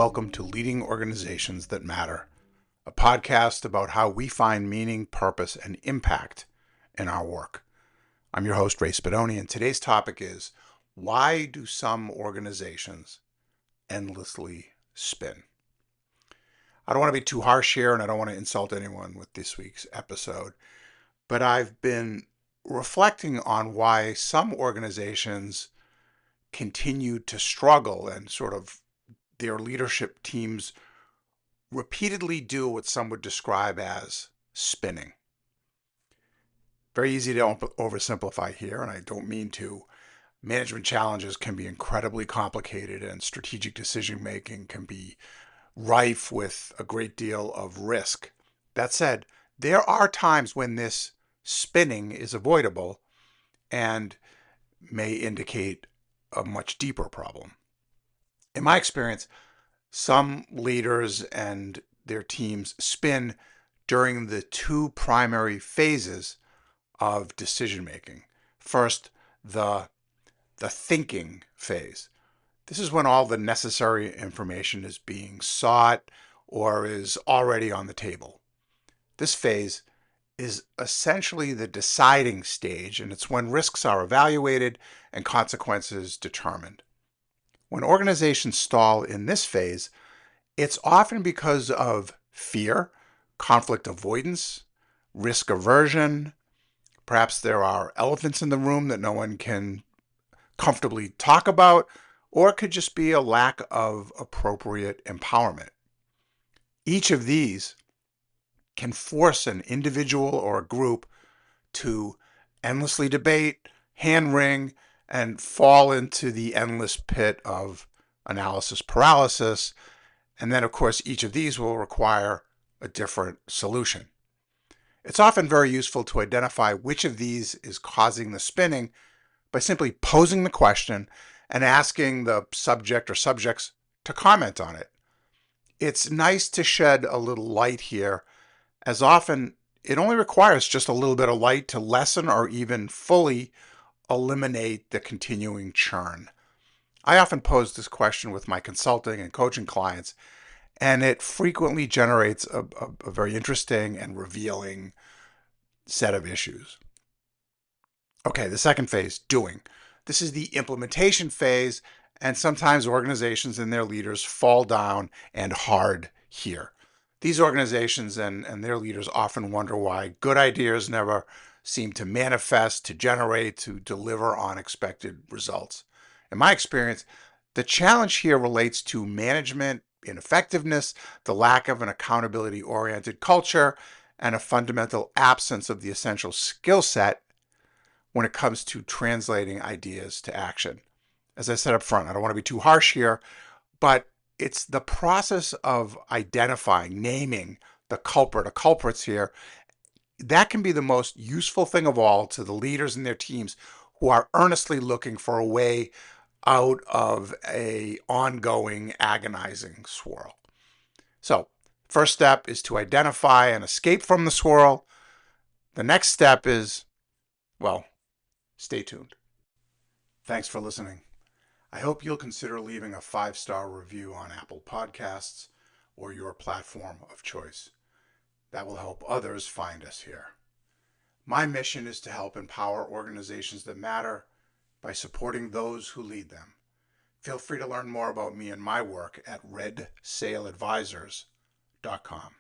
Welcome to Leading Organizations That Matter, a podcast about how we find meaning, purpose, and impact in our work. I'm your host, Ray Spadoni, and today's topic is, why do some organizations endlessly spin? I don't want to be too harsh here, and I don't want to insult anyone with this week's episode, but I've been reflecting on why some organizations continue to struggle and sort of their leadership teams repeatedly do what some would describe as spinning. Very easy to oversimplify here, and I don't mean to. Management challenges can be incredibly complicated, and strategic decision making can be rife with a great deal of risk. That said, there are times when this spinning is avoidable and may indicate a much deeper problem. In my experience, some leaders and their teams spin during the two primary phases of decision making. First, the thinking phase. This is when all the necessary information is being sought or is already on the table. This phase is essentially the deciding stage, and it's when risks are evaluated and consequences determined. When organizations stall in this phase, it's often because of fear, conflict avoidance, risk aversion. Perhaps there are elephants in the room that no one can comfortably talk about, or it could just be a lack of appropriate empowerment. Each of these can force an individual or a group to endlessly debate, hand-wring, and fall into the endless pit of analysis paralysis. And then, of course, each of these will require a different solution. It's often very useful to identify which of these is causing the spinning by simply posing the question and asking the subject or subjects to comment on it. It's nice to shed a little light here, as often it only requires just a little bit of light to lessen or even fully eliminate the continuing churn. I often pose this question with my consulting and coaching clients, and it frequently generates a very interesting and revealing set of issues. Okay, the second phase, doing. This is the implementation phase, and sometimes organizations and their leaders fall down and hard here. These organizations and their leaders often wonder why good ideas never seem to manifest, to generate, to deliver on expected results. In my experience, the challenge here relates to management ineffectiveness, the lack of an accountability-oriented culture, and a fundamental absence of the essential skill set when it comes to translating ideas to action. As I said up front, I don't want to be too harsh here, but it's the process of identifying, naming the culprit or culprits here. That can be the most useful thing of all to the leaders and their teams who are earnestly looking for a way out of an ongoing, agonizing swirl. So, first step is to identify and escape from the swirl. The next step is, well, stay tuned. Thanks for listening. I hope you'll consider leaving a 5-star review on Apple Podcasts or your platform of choice. That will help others find us here. My mission is to help empower organizations that matter by supporting those who lead them. Feel free to learn more about me and my work at redsaleadvisors.com.